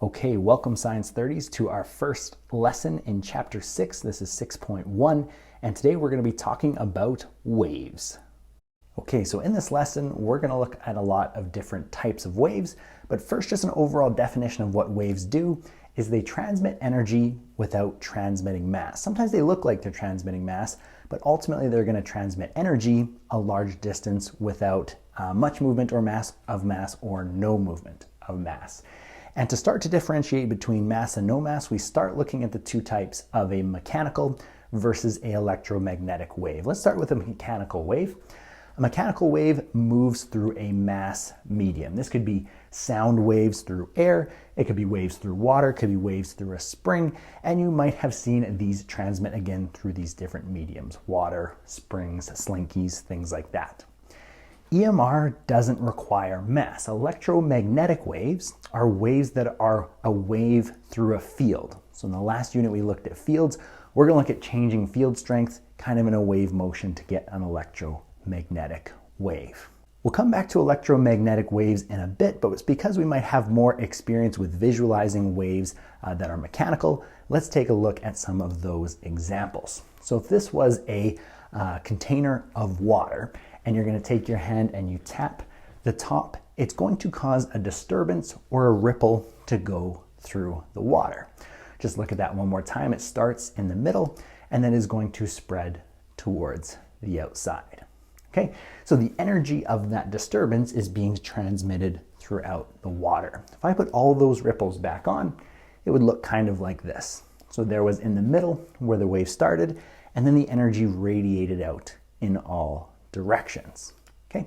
Okay, welcome Science 30s to our first lesson in Chapter 6. This is 6.1, and today we're going to be talking about waves. Okay, so in this lesson, we're going to look at a lot of different types of waves, but first, just an overall definition of what waves do is they transmit energy without transmitting mass. Sometimes they look like they're transmitting mass, but ultimately they're going to transmit energy a large distance without much movement or mass or no movement of mass. And to start to differentiate between mass and no mass, we start looking at the two types of a mechanical versus an electromagnetic wave. Let's start with a mechanical wave. A mechanical wave moves through a mass medium. This could be sound waves through air, it could be waves through water, it could be waves through a spring, and you might have seen these transmit again through these different mediums, water, springs, slinkies, things like that. EMR doesn't require mass. Electromagnetic waves are waves that are a wave through a field. So in the last unit we looked at fields. We're going to look at changing field strength kind of in a wave motion to get an electromagnetic wave. We'll come back to electromagnetic waves in a bit, but it's because we might have more experience with visualizing waves that are mechanical. Let's take a look at some of those examples. So if this was a container of water, and you're going to take your hand and you tap the top, it's going to cause a disturbance or a ripple to go through the water. Just look at that one more time. It starts in the middle and then is going to spread towards the outside. Okay, so the energy of that disturbance is being transmitted throughout the water. If I put all those ripples back on, it would look kind of like this. So there was in the middle where the wave started, and then the energy radiated out in all directions. Okay,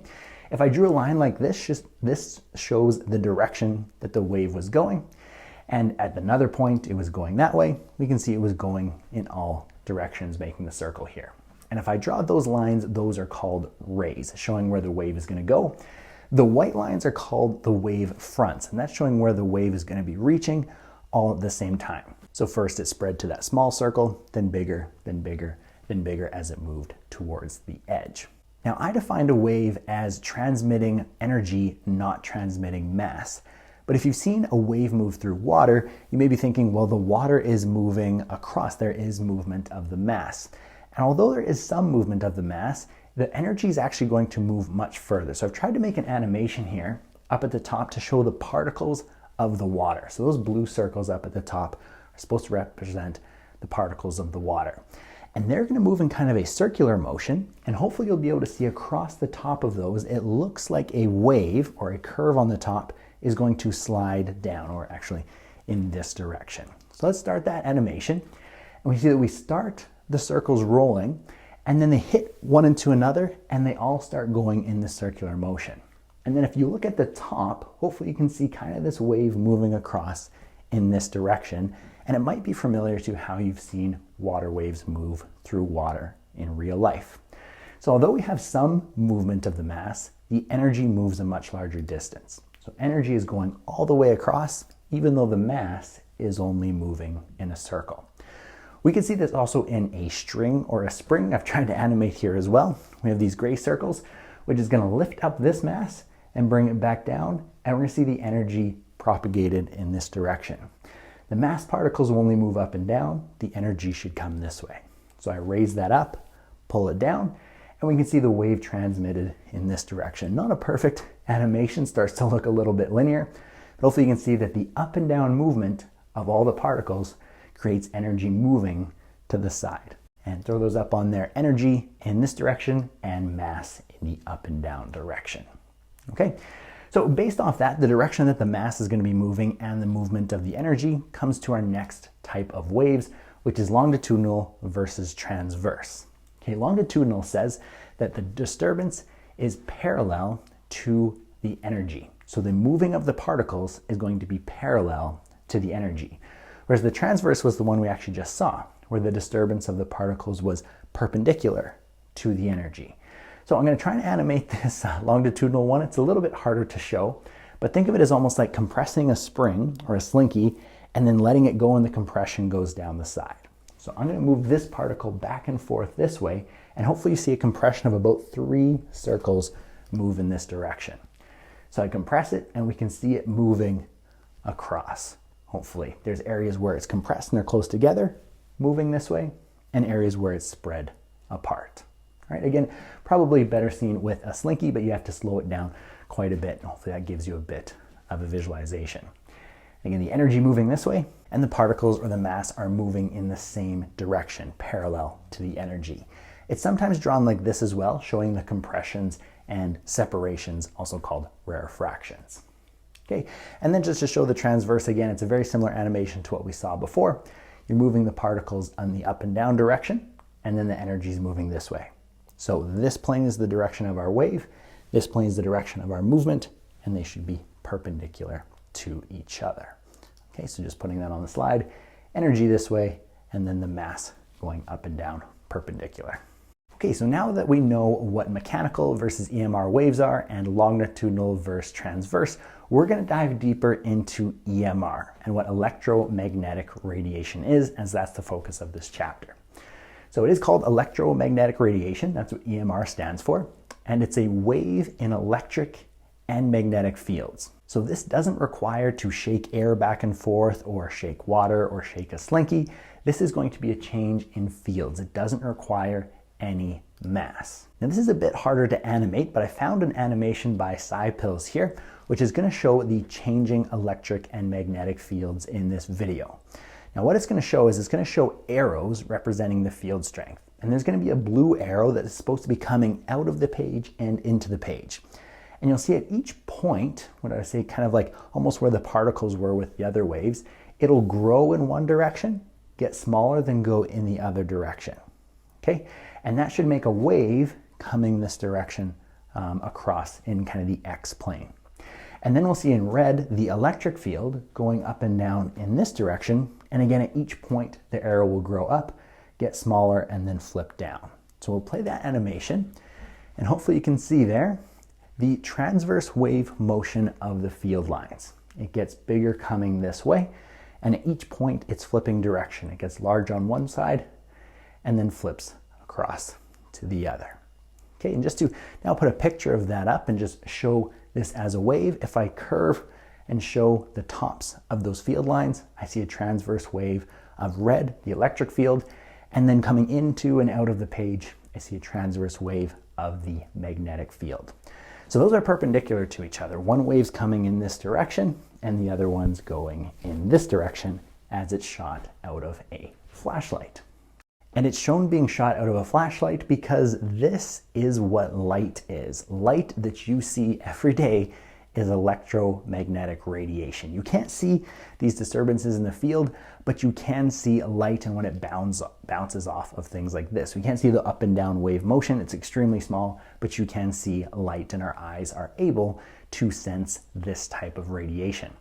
if I drew a line like this, this shows the direction that the wave was going, and at another point it was going that way. We can see it was going in all directions, making the circle here. And if I draw those lines, those are called rays, showing where the wave is going to go. The white lines are called the wave fronts, and that's showing where the wave is going to be reaching all at the same time. So first it spread to that small circle, then bigger, then bigger, then bigger as it moved towards the edge. Now, I defined a wave as transmitting energy, not transmitting mass. But if you've seen a wave move through water, you may be thinking, well, the water is moving across. There is movement of the mass. And although there is some movement of the mass, the energy is actually going to move much further. So I've tried to make an animation here up at the top to show the particles of the water. So those blue circles up at the top are supposed to represent the particles of the water. And they're going to move in kind of a circular motion, and hopefully you'll be able to see across the top of those, it looks like a wave or a curve on the top is going to slide down, or actually in this direction. So let's start that animation. And we see that we start the circles rolling, and then they hit one into another, and they all start going in the circular motion. And then if you look at the top, hopefully you can see kind of this wave moving across in this direction. And it might be familiar to how you've seen water waves move through water in real life. So although we have some movement of the mass, the energy moves a much larger distance. So energy is going all the way across, even though the mass is only moving in a circle. We can see this also in a string or a spring. I've tried to animate here as well. We have these gray circles, which is going to lift up this mass and bring it back down, and we're going to see the energy propagated in this direction. The mass particles will only move up and down. The energy should come this way. So I raise that up, pull it down, and we can see the wave transmitted in this direction. Not a perfect animation, starts to look a little bit linear, but hopefully you can see that the up and down movement of all the particles creates energy moving to the side. And throw those up on there, energy in this direction and mass in the up and down direction. Okay. So based off that, the direction that the mass is going to be moving and the movement of the energy comes to our next type of waves, which is longitudinal versus transverse. Okay, longitudinal says that the disturbance is parallel to the energy. So the moving of the particles is going to be parallel to the energy. Whereas the transverse was the one we actually just saw, where the disturbance of the particles was perpendicular to the energy. So I'm going to try and animate this longitudinal one. It's a little bit harder to show, but think of it as almost like compressing a spring or a slinky and then letting it go and the compression goes down the side. So I'm going to move this particle back and forth this way, and hopefully you see a compression of about 3 circles move in this direction. So I compress it and we can see it moving across. hopefully. There's areas where it's compressed and they're close together, moving this way, and areas where it's spread apart. All right, again, probably better seen with a slinky, but you have to slow it down quite a bit. Hopefully that gives you a bit of a visualization. Again, the energy moving this way, and the particles or the mass are moving in the same direction, parallel to the energy. It's sometimes drawn like this as well, showing the compressions and separations, also called rarefactions. Okay, and then just to show the transverse again, it's a very similar animation to what we saw before. You're moving the particles on the up and down direction, and then the energy is moving this way. So this plane is the direction of our wave, this plane is the direction of our movement, and they should be perpendicular to each other. Okay, so just putting that on the slide, energy this way, and then the mass going up and down perpendicular. Okay, so now that we know what mechanical versus EMR waves are and longitudinal versus transverse, we're going to dive deeper into EMR and what electromagnetic radiation is, as that's the focus of this chapter. So it is called electromagnetic radiation, that's what EMR stands for, and it's a wave in electric and magnetic fields. So this doesn't require to shake air back and forth or shake water or shake a slinky. This is going to be a change in fields. It doesn't require any mass. Now this is a bit harder to animate, but I found an animation by SciPills here, which is going to show the changing electric and magnetic fields in this video. Now what it's going to show is it's going to show arrows representing the field strength. And there's going to be a blue arrow that is supposed to be coming out of the page and into the page. And you'll see at each point, what I say, kind of like almost where the particles were with the other waves, it'll grow in one direction, get smaller, then go in the other direction. Okay, and that should make a wave coming this direction across in kind of the X plane. And then we'll see in red the electric field going up and down in this direction. And again, at each point, the arrow will grow up, get smaller, and then flip down. So we'll play that animation, and hopefully you can see there the transverse wave motion of the field lines. It gets bigger coming this way, and at each point it's flipping direction. It gets large on one side and then flips across to the other. Okay, and just to now put a picture of that up and just show this as a wave, if I curve and show the tops of those field lines, I see a transverse wave of red, the electric field, and then coming into and out of the page, I see a transverse wave of the magnetic field. So those are perpendicular to each other. One wave's coming in this direction and the other one's going in this direction as it's shot out of a flashlight. And it's shown being shot out of a flashlight because this is what light is. Light that you see every day is electromagnetic radiation. You can't see these disturbances in the field, but you can see light and when it bounces off of things like this. We can't see the up and down wave motion. It's extremely small, but you can see light and our eyes are able to sense this type of radiation.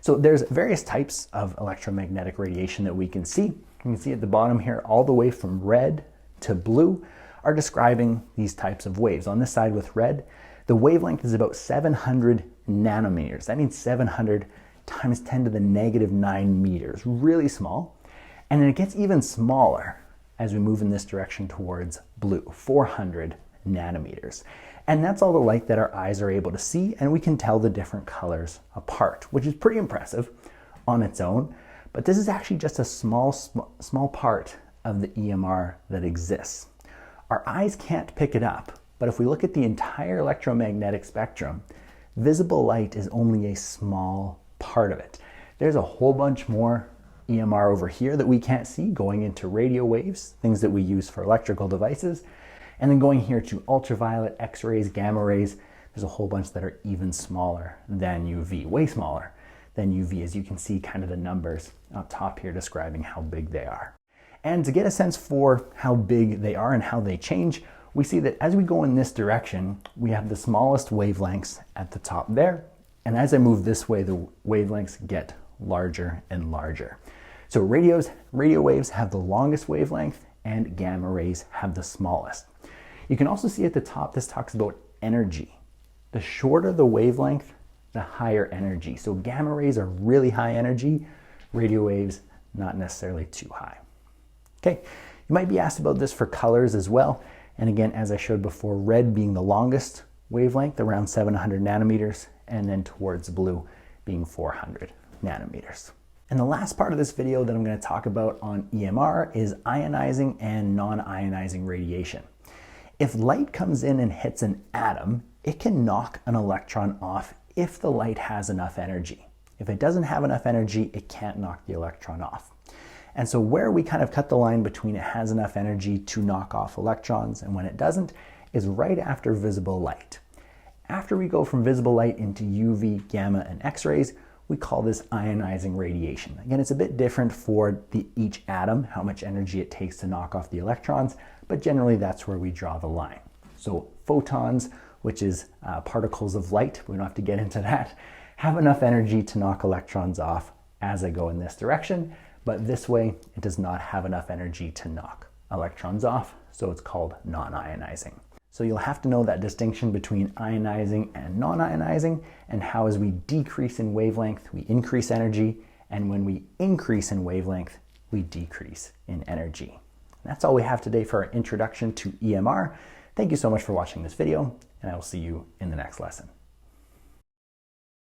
So there's various types of electromagnetic radiation that we can see. You can see at the bottom here, all the way from red to blue are describing these types of waves. On this side with red, the wavelength is about 700 nanometers. That means 700 times 10 to the negative 9 meters, really small. And then it gets even smaller as we move in this direction towards blue, 400 nanometers. And that's all the light that our eyes are able to see, and we can tell the different colors apart, which is pretty impressive on its own. But this is actually just a small part of the EMR that exists. Our eyes can't pick it up, but if we look at the entire electromagnetic spectrum, visible light is only a small part of it. There's a whole bunch more EMR over here that we can't see, going into radio waves, things that we use for electrical devices, and then going here to ultraviolet, X-rays, gamma rays. There's a whole bunch that are even smaller than UV, way smaller than UV, as you can see kind of the numbers up top here describing how big they are. And to get a sense for how big they are and how they change, we see that as we go in this direction, we have the smallest wavelengths at the top there. And as I move this way, the wavelengths get larger and larger. So radio waves have the longest wavelength and gamma rays have the smallest. You can also see at the top, this talks about energy. The shorter the wavelength, the higher energy. So gamma rays are really high energy, radio waves not necessarily too high. Okay, you might be asked about this for colors as well. And again, as I showed before, red being the longest wavelength, around 700 nanometers, and then towards blue being 400 nanometers. And the last part of this video that I'm going to talk about on EMR is ionizing and non-ionizing radiation. If light comes in and hits an atom, it can knock an electron off if the light has enough energy. If it doesn't have enough energy, it can't knock the electron off. And so where we kind of cut the line between it has enough energy to knock off electrons and when it doesn't is right after visible light. After we go from visible light into UV, gamma, and X-rays, we call this ionizing radiation. Again, it's a bit different for each atom, how much energy it takes to knock off the electrons, but generally that's where we draw the line. So photons, which is particles of light, we don't have to get into that, have enough energy to knock electrons off as they go in this direction, but this way it does not have enough energy to knock electrons off, so it's called non-ionizing. So you'll have to know that distinction between ionizing and non-ionizing, and how as we decrease in wavelength, we increase energy, and when we increase in wavelength, we decrease in energy. That's all we have today for our introduction to EMR. Thank you so much for watching this video, and I will see you in the next lesson.